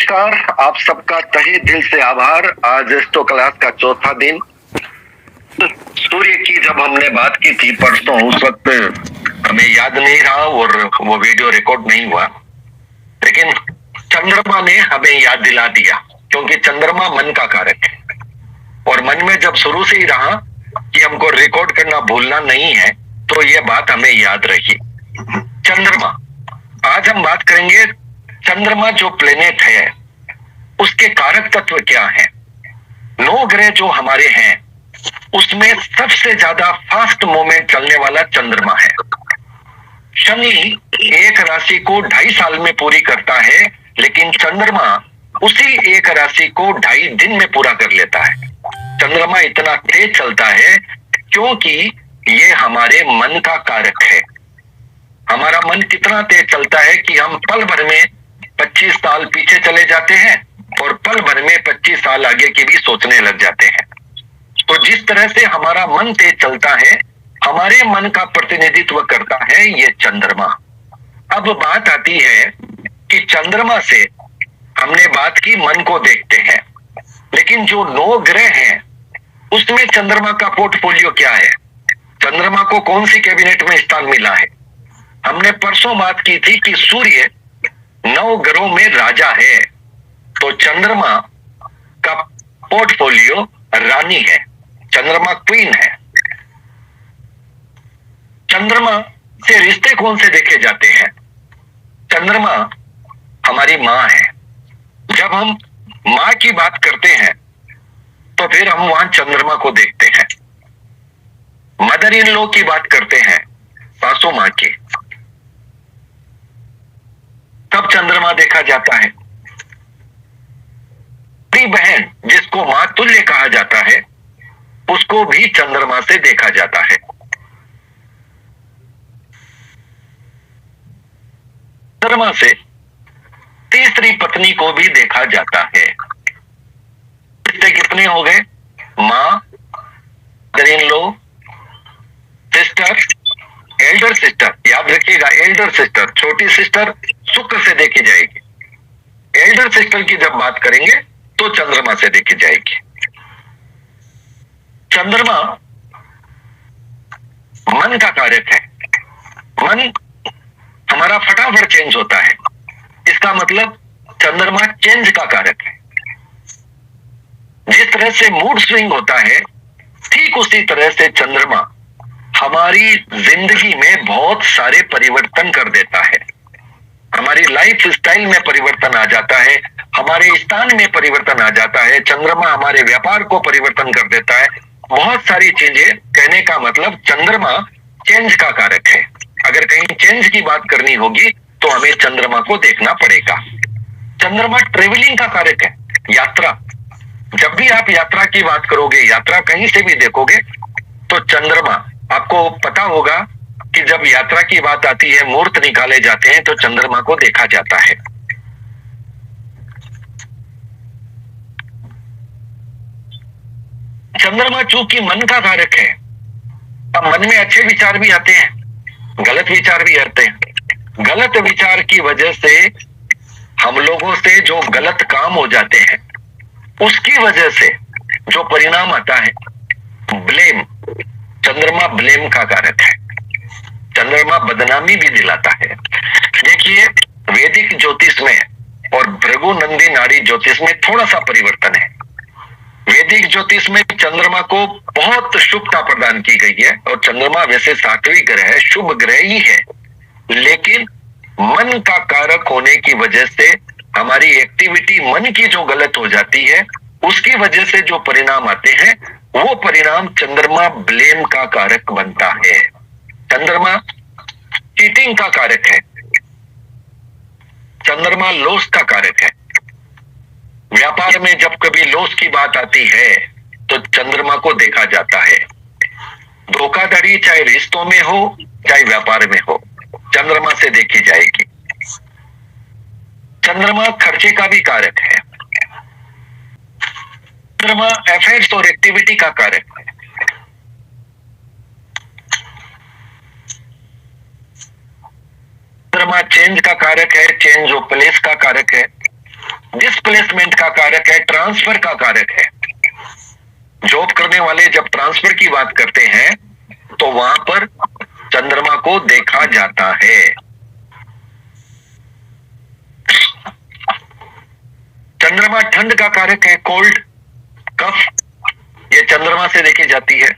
नमस्कार, आप सबका तहे दिल से आभार। आज एस्ट्रो क्लास का चौथा दिन। सूर्य की जब हमने बात की थी परसों, उस वक्त हमें याद नहीं रहा और वो वीडियो रिकॉर्ड नहीं हुआ, लेकिन चंद्रमा ने हमें याद दिला दिया, क्योंकि चंद्रमा मन का कारक है और मन में जब शुरू से ही रहा कि हमको रिकॉर्ड करना भूलना नहीं है, तो ये बात हमें याद रही। चंद्रमा, आज हम बात करेंगे चंद्रमा जो प्लेनेट है उसके कारक तत्व क्या है। 9 ग्रह जो हमारे हैं उसमें सबसे ज्यादा फास्ट मूवमेंट चलने वाला चंद्रमा है। शनि एक राशि को 2.5 साल में पूरी करता है, लेकिन चंद्रमा उसी एक राशि को 2.5 दिन में पूरा कर लेता है। चंद्रमा इतना तेज चलता है क्योंकि ये हमारे मन का कारक है। हमारा मन कितना तेज चलता है कि हम पल भर में 25 साल पीछे चले जाते हैं और पल भर में 25 साल आगे की भी सोचने लग जाते हैं। तो जिस तरह से हमारा मन तेज चलता है, हमारे मन का प्रतिनिधित्व करता है ये चंद्रमा। अब बात आती है कि चंद्रमा से हमने बात की मन को देखते हैं, लेकिन जो 9 ग्रह हैं उसमें चंद्रमा का पोर्टफोलियो क्या है, चंद्रमा को कौन सी कैबिनेट में स्थान मिला है। हमने परसों बात की थी कि सूर्य 9 ग्रहों में राजा है, तो चंद्रमा का पोर्टफोलियो रानी है, चंद्रमा क्वीन है। चंद्रमा से रिश्ते कौन से देखे जाते हैं। चंद्रमा हमारी मां है। जब हम मां की बात करते हैं तो फिर हम वहां चंद्रमा को देखते हैं। मदर इन लॉ की बात करते हैं, सासू मां की, तब चंद्रमा देखा जाता है। अपनी बहन जिसको मां तुल्य कहा जाता है उसको भी चंद्रमा से देखा जाता है। चंद्रमा से तीसरी पत्नी को भी देखा जाता है। रिश्ते कितने हो गए, मां, mother in law, sister, Elder sister. याद रखिएगा, एल्डर सिस्टर, छोटी सिस्टर शुक्र से देखी जाएगी। एल्डर सिस्टर की जब बात करेंगे तो चंद्रमा से देखी जाएगी। चंद्रमा मन का कारक है। मन हमारा फटाफट चेंज होता है, इसका मतलब चंद्रमा चेंज का कारक है। जिस तरह से मूड स्विंग होता है, ठीक उसी तरह से चंद्रमा हमारी जिंदगी में बहुत सारे परिवर्तन कर देता है। हमारी लाइफ स्टाइल में परिवर्तन आ जाता है, हमारे स्थान में परिवर्तन आ जाता है। चंद्रमा हमारे व्यापार को परिवर्तन कर देता है, बहुत सारी चीजें। कहने का मतलब चंद्रमा चेंज का कारक है। अगर कहीं चेंज की बात करनी होगी तो हमें चंद्रमा को देखना पड़ेगा। चंद्रमा ट्रेवलिंग का कारक है, यात्रा। जब भी आप यात्रा की बात करोगे, यात्रा कहीं से भी देखोगे तो चंद्रमा, आपको पता होगा कि जब यात्रा की बात आती है, मुहूर्त निकाले जाते हैं तो चंद्रमा को देखा जाता है। चंद्रमा चूंकि मन का कारक है, अब मन में अच्छे विचार भी आते हैं, गलत विचार भी आते हैं। गलत विचार की वजह से हम लोगों से जो गलत काम हो जाते हैं, उसकी वजह से जो परिणाम आता है, ब्लेम। चंद्रमा ब्लेम का कारक है। चंद्रमा बदनामी भी दिलाता है। देखिए, वैदिक ज्योतिष में और भृगु नंदी नाड़ी ज्योतिष में थोड़ा सा परिवर्तन है। वैदिक ज्योतिष में चंद्रमा को बहुत शुभता प्रदान की गई है और चंद्रमा वैसे 7वां ग्रह है, शुभ ग्रह ही है, लेकिन मन का कारक होने की वजह से हमारी एक्टिविटी मन की जो गलत हो जाती है, उसकी वजह से जो परिणाम आते हैं, वो परिणाम चंद्रमा ब्लेम का कारक बनता है। चंद्रमा चीटिंग का कारक है। चंद्रमा लॉस का कारक है। व्यापार में जब कभी लॉस की बात आती है तो चंद्रमा को देखा जाता है। धोखाधड़ी चाहे रिश्तों में हो चाहे व्यापार में हो, चंद्रमा से देखी जाएगी। चंद्रमा खर्चे का भी कारक है। चंद्रमा एफर्ट्स और एक्टिविटी का कारक है। चंद्रमा चेंज का कारक है, चेंज ऑफ प्लेस का कारक है। डिस्प्लेसमेंट का कारक है, ट्रांसफर का कारक है। जॉब करने वाले जब ट्रांसफर की बात करते हैं तो वहां पर चंद्रमा को देखा जाता है। चंद्रमा ठंड का कारक है, कोल्ड, कफ, ये चंद्रमा से देखी जाती है।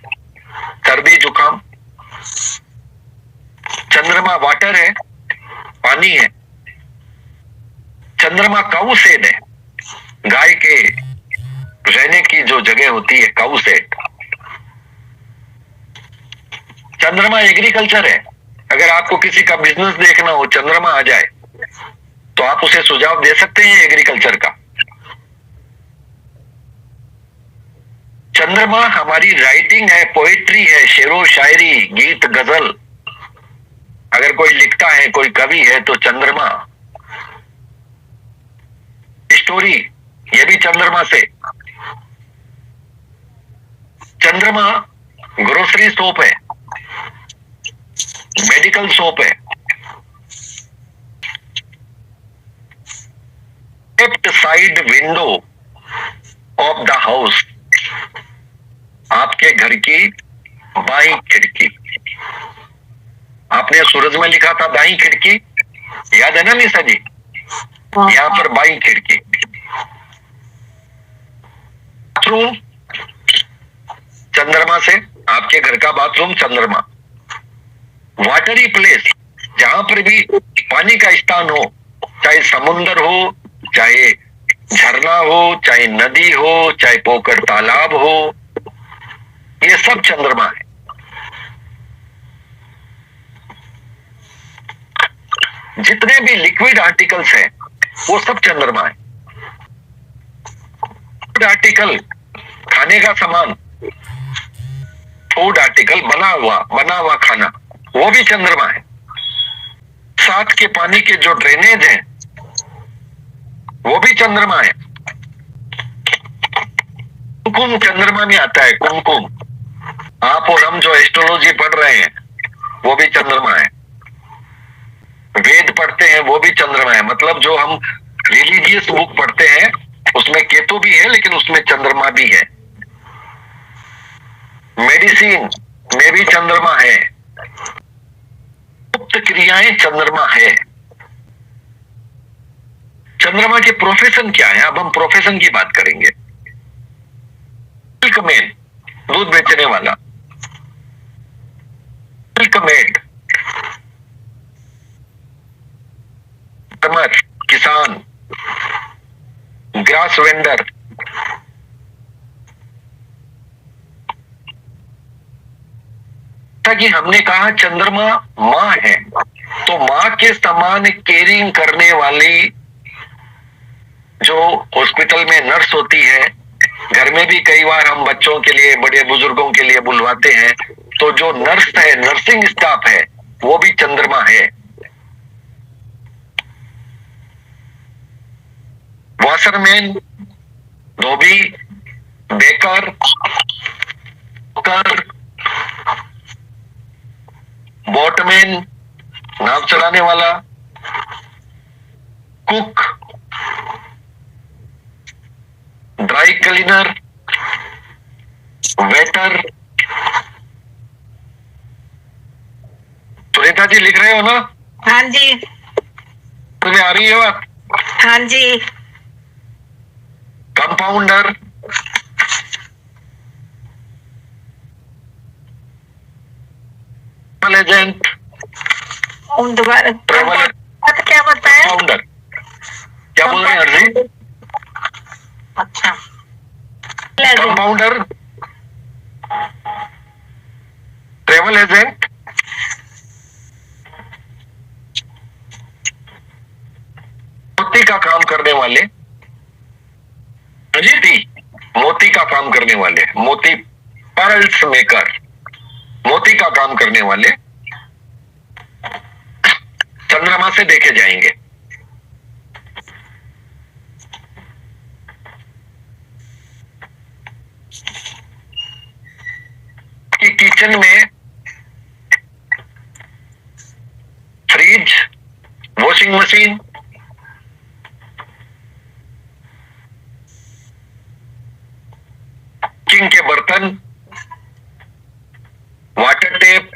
सर्दी जुकाम। चंद्रमा वाटर है, पानी है। चंद्रमा काऊ सेड है, गाय के रहने की जो जगह होती है, काऊ सेड। चंद्रमा एग्रीकल्चर है। अगर आपको किसी का बिजनेस देखना हो, चंद्रमा आ जाए तो आप उसे सुझाव दे सकते हैं एग्रीकल्चर का। चंद्रमा हमारी राइटिंग है, पोएट्री है, शेरो शायरी, गीत, गजल। अगर कोई लिखता है, कोई कवि है तो चंद्रमा। स्टोरी, ये भी चंद्रमा से। चंद्रमा ग्रोसरी शॉप है, मेडिकल शॉप है। Left side window of the house, आपके घर की बाईं खिड़की। आपने सूरज में लिखा था दाईं खिड़की, याद है ना निशा जी? यहां पर बाईं खिड़की। बाथरूम चंद्रमा से, आपके घर का बाथरूम चंद्रमा। वाटरी प्लेस, जहां पर भी पानी का स्थान हो, चाहे समुद्र हो, चाहे झरना हो, चाहे नदी हो, चाहे पोखर तालाब हो, ये सब चंद्रमा है। जितने भी लिक्विड आर्टिकल्स हैं वो सब चंद्रमा है। फूड आर्टिकल, खाने का सामान, फूड आर्टिकल, बना हुआ खाना, वो भी चंद्रमा है। साथ के पानी के जो ड्रेनेज हैं वो भी चंद्रमा है। कुमकुम चंद्रमा में आता है, कुमकुम। आप और हम जो एस्ट्रोलॉजी पढ़ रहे हैं वो भी चंद्रमा है। वेद पढ़ते हैं वो भी चंद्रमा है। मतलब जो हम रिलीजियस बुक पढ़ते हैं उसमें केतु भी है, लेकिन उसमें चंद्रमा भी है। मेडिसिन में भी चंद्रमा है। गुप्त क्रियाएं चंद्रमा है। चंद्रमा के प्रोफेशन क्या है? अब हम प्रोफेशन की बात करेंगे। मिल्कमैन, दूध बेचने वाला। मिल्कमेड, फार्मर, किसान। ग्रास वेंडर, कि हमने कहा चंद्रमा माँ है, तो माँ के समान केयरिंग करने वाली जो हॉस्पिटल में नर्स होती है, घर में भी कई बार हम बच्चों के लिए, बड़े बुजुर्गों के लिए बुलवाते हैं, तो जो नर्स है, नर्सिंग स्टाफ है, वो भी चंद्रमा है। वॉशरमैन, धोबी, बेकर, बोटमैन, नाव चलाने वाला, cook, dry cleaner, waiter. Sunita ji लिख रहे हो ना? हाँ जी। तुम्हें आ रही है बात? हाँ जी। कंपाउंडर, एजेंट, दोबारा ट्रेवल, क्या बताया? कंपाउंडर, क्या बोल रहे हैं अर्जी? अच्छा, कंपाउंडर, ट्रेवल एजेंट, मोती का काम करने वाले, मोती का काम करने वाले, मोती, पर्ल्स मेकर, मोती का काम करने वाले चंद्रमा से देखे जाएंगे। कि किचन में फ्रिज, वॉशिंग मशीन, किंग के बर्तन, वाटर टेप,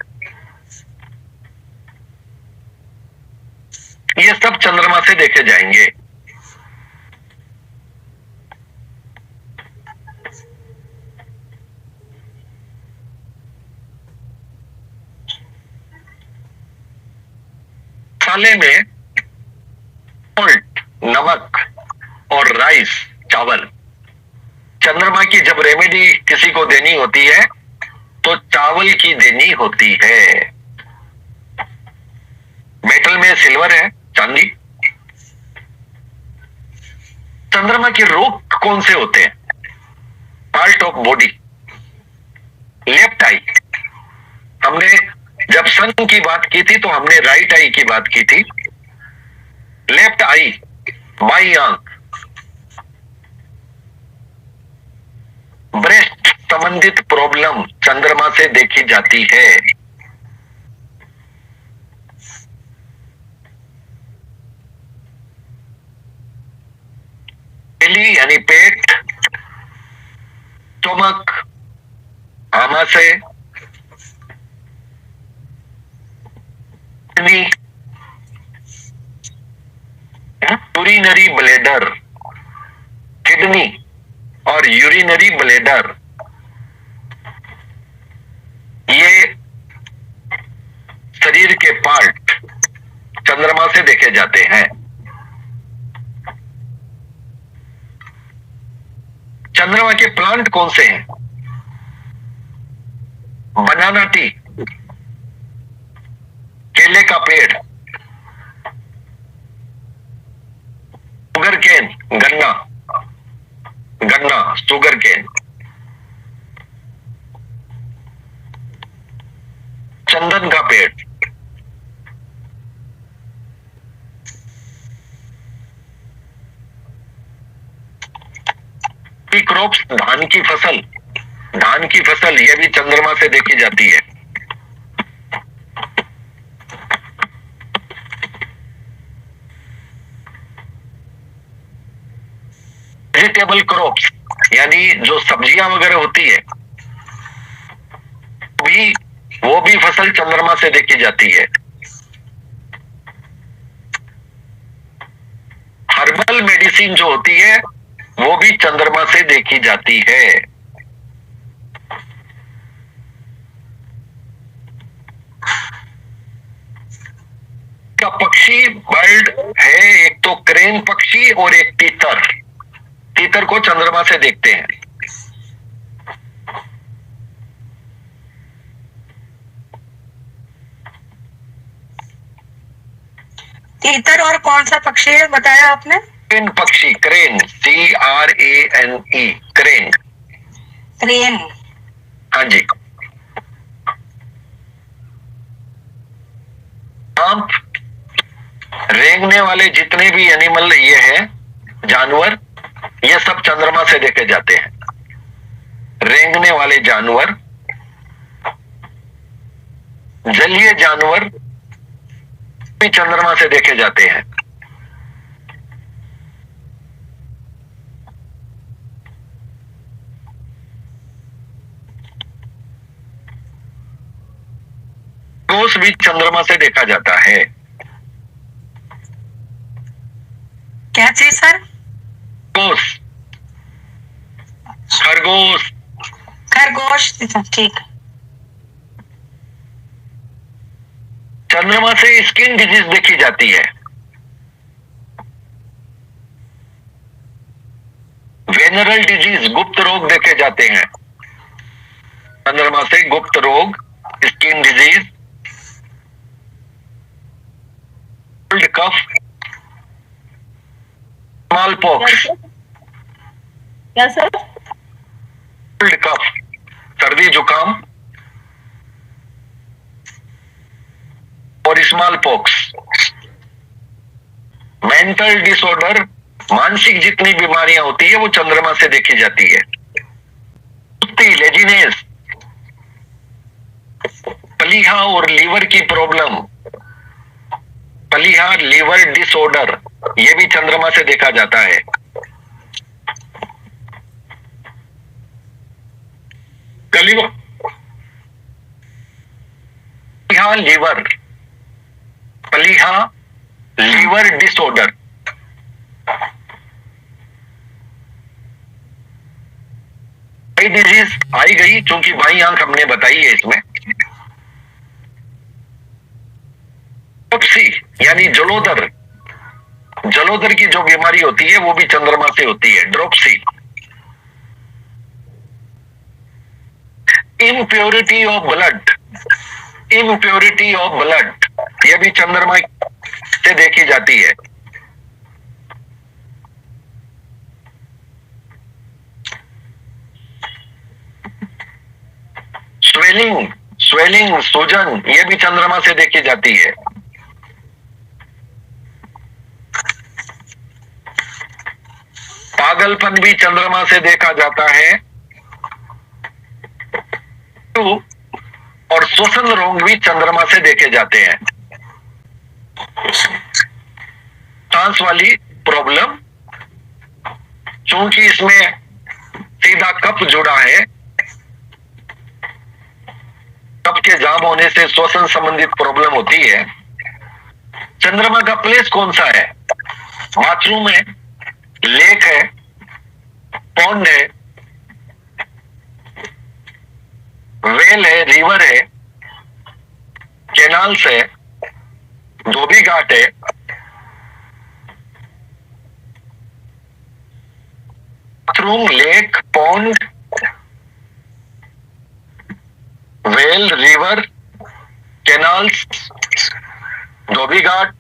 ये सब चंद्रमा से देखे जाएंगे। मसाले में सॉल्ट, नमक और राइस, चावल। चंद्रमा की जब रेमेडी किसी को देनी होती है तो चावल की देनी होती है। मेटल में सिल्वर है, चांदी। चंद्रमा के रोग कौन से होते हैं? पार्ट ऑफ बॉडी, लेफ्ट आई। हमने जब सन की बात की थी तो हमने राइट आई की बात की थी। लेफ्ट आई, बाई आंख। ब्रेस्ट संबंधित प्रॉब्लम चंद्रमा से देखी जाती है। बेली यानी पेट, स्टोमक, आमाशय, यूरिनरी ब्लेडर, किडनी और यूरिनरी ब्लेडर, ये शरीर के पार्ट चंद्रमा से देखे जाते हैं। चंद्रमा के प्लांट कौन से हैं? बनाना टी, केले का पेड़, शुगर केन, गन्ना, शुगर केन, चंदन का पेड़, क्रॉप्स, धान की फसल, यह भी चंद्रमा से देखी जाती है। वेजिटेबल क्रॉप्स यानी जो सब्जियां वगैरह होती है वो भी फसल चंद्रमा से देखी जाती है। हर्बल मेडिसिन जो होती है वो भी चंद्रमा से देखी जाती है। का पक्षी बर्ड है, एक तो क्रेन पक्षी और एक तीतर को चंद्रमा से देखते हैं। तीतर और कौन सा पक्षी है बताया आपने? क्रेन पक्षी, क्रेन, CRANE, क्रेन। क्रेन। हाँ जी। सांप, रेंगने वाले जितने भी एनिमल ये हैं, जानवर, ये सब चंद्रमा से देखे जाते हैं। रेंगने वाले जानवर, जलीय जानवर भी चंद्रमा से देखे जाते हैं। खरगोश भी चंद्रमा से देखा जाता है। क्या चीज सर? खरगोश। खरगोश, ठीक। चंद्रमा से स्किन डिजीज देखी जाती है। वेनरल डिजीज, गुप्त रोग देखे जाते हैं चंद्रमा से। गुप्त रोग, skin disease, cold cough, smallpox. क्या सर? कोल्ड कफ, सर्दी जुकाम और स्मॉल पॉक्स। मेंटल डिसऑर्डर, मानसिक जितनी बीमारियां होती है वो चंद्रमा से देखी जाती है। लेजीनेस, प्लीहा और लीवर की प्रॉब्लम, प्लीहा लीवर डिसऑर्डर, ये भी चंद्रमा से देखा जाता है। लिवर, प्लीहा लीवर डिसऑर्डर। डिजीज आई गई, क्योंकि बाई आंख हमने बताई है इसमें। ड्रोप्सी यानी जलोदर, जलोदर की जो बीमारी होती है वो भी चंद्रमा से होती है, dropsy. Impurity of blood, impurity of blood, यह भी चंद्रमा से देखी जाती है। स्वेलिंग, स्वेलिंग सूजन, यह भी चंद्रमा से देखी जाती है। पागलपन भी चंद्रमा से देखा जाता है। और श्वसन रोग भी चंद्रमा से देखे जाते हैं। सांस वाली प्रॉब्लम, क्योंकि इसमें सीधा कफ जुड़ा है, कफ के जाम होने से श्वसन संबंधित प्रॉब्लम होती है। चंद्रमा का प्लेस कौन सा है? बाथरूम है, लेक है, पॉन्ड है, वेल है, रिवर है, कैनाल्स है, धोबी घाट है, bathroom, lake, pond, well, river, canals, धोबी घाट,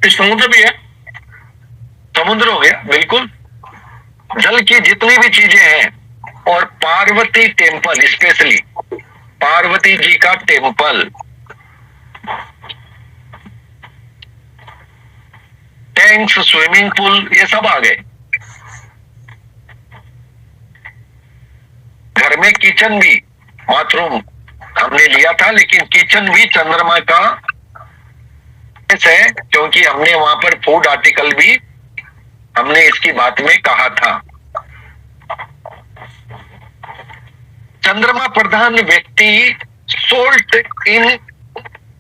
समुद्र भी है, समुद्र हो गया बिल्कुल। जल की जितनी भी चीजें हैं, और पार्वती टेम्पल, स्पेशली पार्वती जी का टेम्पल, टैंक्स, स्विमिंग पूल, ये सब आ गए। घर में किचन भी, बाथरूम हमने लिया था, लेकिन किचन भी चंद्रमा का है, क्योंकि हमने वहां पर फूड आर्टिकल भी हमने इसकी बात में कहा था। चंद्रमा प्रधान व्यक्ति सोल्ट इन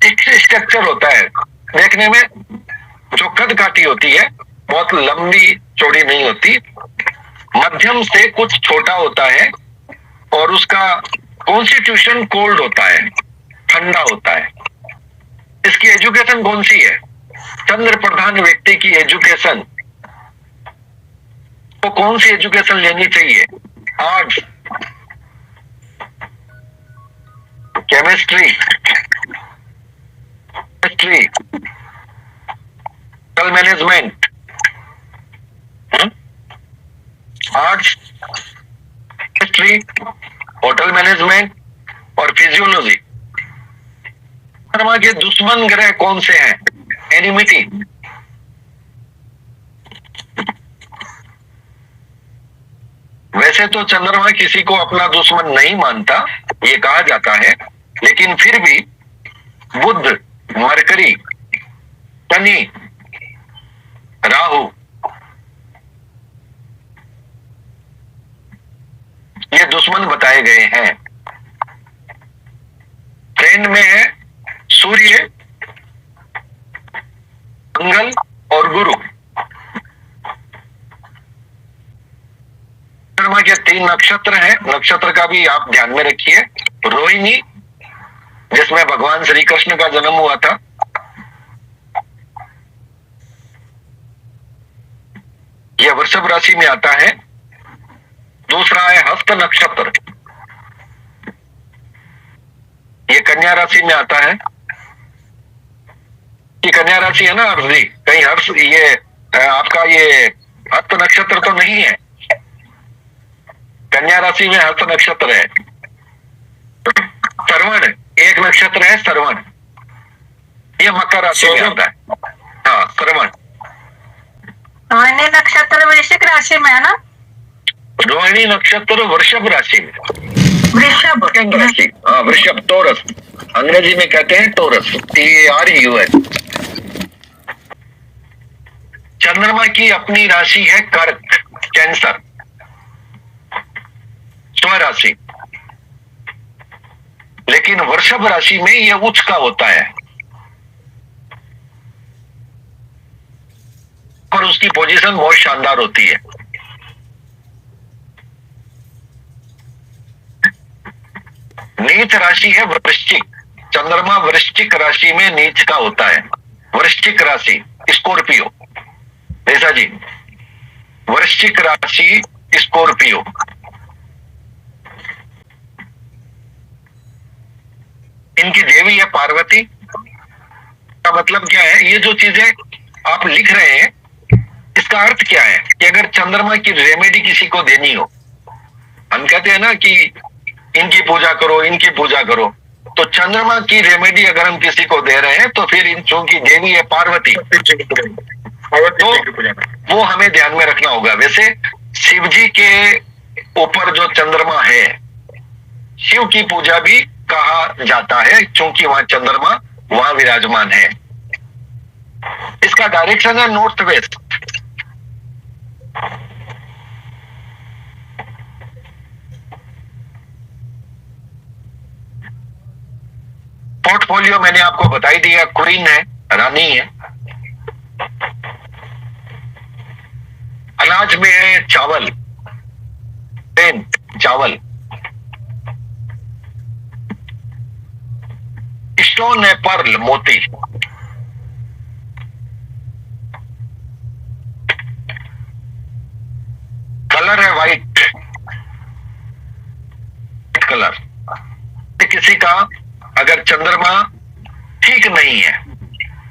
स्ट्रक्चर होता है, देखने में जो कद काठी होती है, बहुत लंबी चौड़ी नहीं होती, मध्यम से कुछ छोटा होता है, और उसका कॉन्स्टिट्यूशन कोल्ड होता है, ठंडा होता है। इसकी एजुकेशन कौन सी है? चंद्र प्रधान व्यक्ति की एजुकेशन, तो कौन सी एजुकेशन लेनी चाहिए? Arts, chemistry, history, hotel management, arts, history, hotel management और फिजियोलॉजी। चंद्रमा के दुश्मन ग्रह कौन से हैं? एनिमिटी, वैसे तो चंद्रमा किसी को अपना दुश्मन नहीं मानता, ये कहा जाता है, लेकिन फिर भी बुध, मरकरी, शनि, राहु, ये दुश्मन बताए गए हैं। फ्रेंड में है सूर्य, मंगल और गुरु। चंद्रमा के 3 नक्षत्र हैं, नक्षत्र का भी आप ध्यान में रखिए। रोहिणी, जिसमें भगवान श्री कृष्ण का जन्म हुआ था, यह वृषभ राशि में आता है। दूसरा है हस्त नक्षत्र, ये कन्या राशि में आता है। कि कन्या राशि है ना हर्ष जी, कहीं हर्ष, ये आपका ये हस्त नक्षत्र तो नहीं है, कन्या राशि में हस्त नक्षत्र है। श्रवण, एक नक्षत्र है श्रवण, ये मकर राशि में आता है। हाँ, श्रवण। रोहिणी नक्षत्र वृश्चिक राशि में है ना? रोहिणी नक्षत्र वृषभ राशि में, वृषभ राशि, हाँ वृषभ, टोरस, अंग्रेजी में कहते हैं टोरस, TARUS। चंद्रमा की अपनी राशि है कर्क, कैंसर। ऊर्ध्व राशि, लेकिन वृषभ राशि में यह उच्च का होता है और उसकी पोजीशन बहुत शानदार होती है। नीच राशि है वृश्चिक, चंद्रमा वृश्चिक राशि में नीच का होता है। वृश्चिक राशि स्कॉर्पियो, ऐसा जी, वृश्चिक राशि स्कॉर्पियो। इनकी देवी है पार्वती। का मतलब क्या है, ये जो चीजें आप लिख रहे हैं इसका अर्थ क्या है कि अगर चंद्रमा की रेमेडी किसी को देनी हो, हम कहते हैं ना कि इनकी पूजा करो, इनकी पूजा करो, तो चंद्रमा की रेमेडी अगर हम किसी को दे रहे हैं तो फिर इन चूंकि देवी है पार्वती तो वो हमें ध्यान में रखना होगा। वैसे शिव जी के ऊपर जो चंद्रमा है, शिव की पूजा भी कहा जाता है क्योंकि वहां चंद्रमा वहां विराजमान है। इसका डायरेक्शन है नॉर्थ वेस्ट। पोर्टफोलियो मैंने आपको बता ही दिया, क्वीन है, रानी है। अनाज में है चावल, चावल। स्टोन है पर्ल, मोती। कलर है व्हाइट, कलर। किसी का अगर चंद्रमा ठीक नहीं है,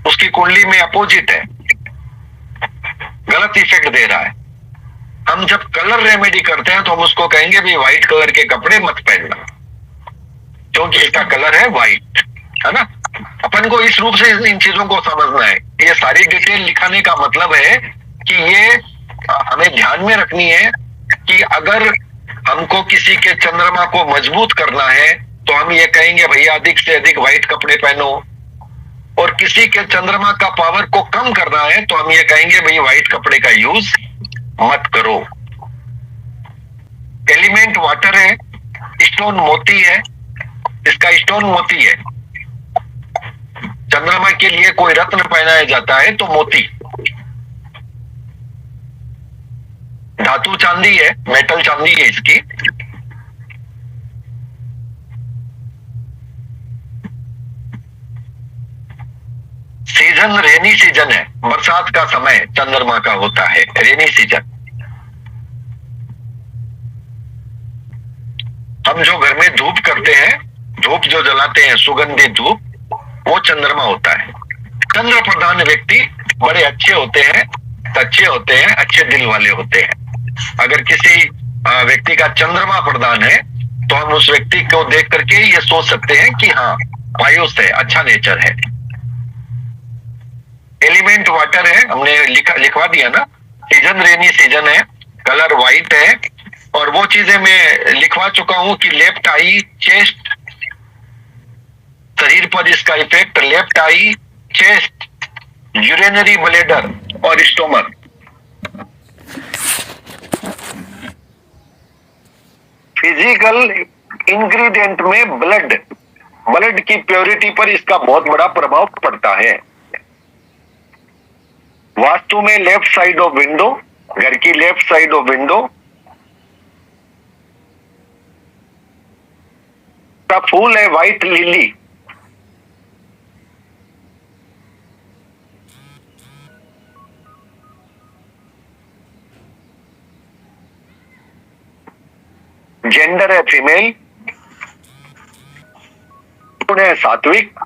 उसकी कुंडली में अपोजिट है, गलत इफेक्ट दे रहा है, हम जब कलर रेमेडी करते हैं तो हम उसको कहेंगे भी व्हाइट कलर के कपड़े मत पहनना, क्योंकि इसका कलर है व्हाइट, है ना। अपन को इस रूप से इन चीजों को समझना है। ये सारी डिटेल लिखाने का मतलब है कि ये हमें ध्यान में रखनी है कि अगर हमको किसी के चंद्रमा को मजबूत करना है तो हम ये कहेंगे भैया अधिक से अधिक व्हाइट कपड़े पहनो, और किसी के चंद्रमा का पावर को कम करना है तो हम ये कहेंगे भाई व्हाइट कपड़े का यूज मत करो। एलिमेंट वाटर है, स्टोन मोती है, इसका स्टोन मोती है। चंद्रमा के लिए कोई रत्न पहनाया जाता है तो मोती। धातु चांदी है, मेटल चांदी है इसकी। सीजन रेनी सीजन है, बरसात का समय चंद्रमा का होता है, रेनी सीजन। हम जो घर में धूप करते हैं, धूप जो जलाते हैं, सुगंधित धूप, वो चंद्रमा होता है। चंद्र प्रधान व्यक्ति बड़े अच्छे होते हैं, सच्चे होते हैं, अच्छे दिल वाले होते हैं। अगर किसी व्यक्ति का चंद्रमा प्रधान है तो हम उस व्यक्ति को देख करके ये सोच सकते हैं कि हाँ आयुष है, अच्छा नेचर है। एलिमेंट वाटर है, हमने लिखवा दिया ना। सीजन रेनी सीजन है, कलर व्हाइट है, और वो चीजें मैं लिखवा चुका हूं कि लेफ्ट आई, चेस्ट, शरीर पर इसका इफेक्ट, लेफ्ट आई, चेस्ट, यूरिनरी ब्लैडर और स्टोमक। फिजिकल इंग्रेडिएंट में ब्लड की प्योरिटी पर इसका बहुत बड़ा प्रभाव पड़ता है। वास्तु में लेफ्ट साइड ऑफ विंडो, घर की लेफ्ट साइड ऑफ विंडो का फूल है व्हाइट लिली। जेंडर है फीमेल, गुण है सात्विक,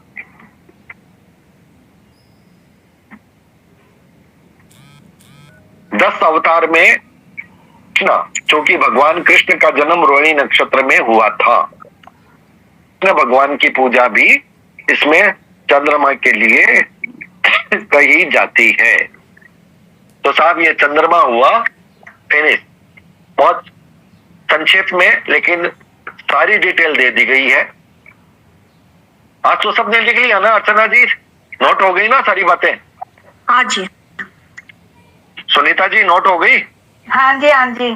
दस अवतार में कृष्ण, क्योंकि भगवान कृष्ण का जन्म रोहिणी नक्षत्र में हुआ था, कृष्ण भगवान की पूजा भी इसमें चंद्रमा के लिए कही जाती है। तो साहब ये चंद्रमा हुआ फिनिश, बहुत संक्षेप में, लेकिन सारी डिटेल दे दी गई है। आज तो सबने लिख लिया ना अर्चना जी, नोट हो गई ना सारी बातें? हाँ जी। सुनीता जी नोट हो गई? हाँ जी, हाँ जी।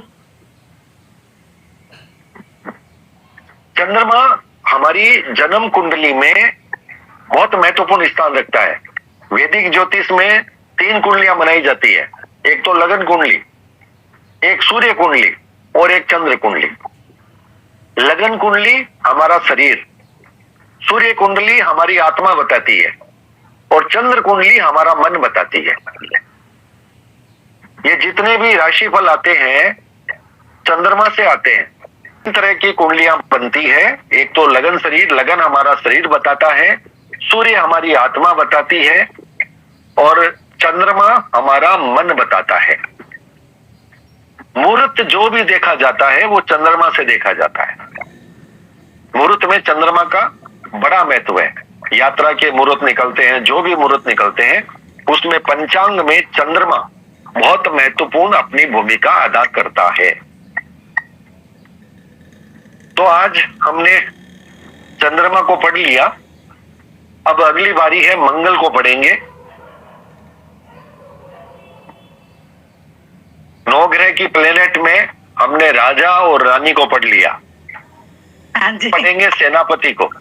चंद्रमा हमारी जन्म कुंडली में बहुत महत्वपूर्ण स्थान रखता है। वैदिक ज्योतिष में 3 कुंडलियां बनाई जाती है, एक तो लगन कुंडली, एक सूर्य कुंडली और एक चंद्र कुंडली। लगन कुंडली हमारा शरीर, सूर्य कुंडली हमारी आत्मा बताती है और चंद्र कुंडली हमारा मन बताती है। ये जितने भी राशिफल आते हैं चंद्रमा से आते हैं। तीन तरह की कुंडलियां बनती है, एक तो लगन शरीर, लगन हमारा शरीर बताता है, सूर्य हमारी आत्मा बताती है और चंद्रमा हमारा मन बताता है। मुहूर्त जो भी देखा जाता है वो चंद्रमा से देखा जाता है। मुहूर्त में चंद्रमा का बड़ा महत्व है। यात्रा के मुहूर्त निकलते हैं, जो भी मुहूर्त निकलते हैं उसमें पंचांग में चंद्रमा बहुत महत्वपूर्ण अपनी भूमिका अदा करता है। तो आज हमने चंद्रमा को पढ़ लिया, अब अगली बारी है मंगल को पढ़ेंगे। 9 ग्रह की प्लेनेट में हमने राजा और रानी को पढ़ लिया, हाँ जी। पढ़ेंगे सेनापति को।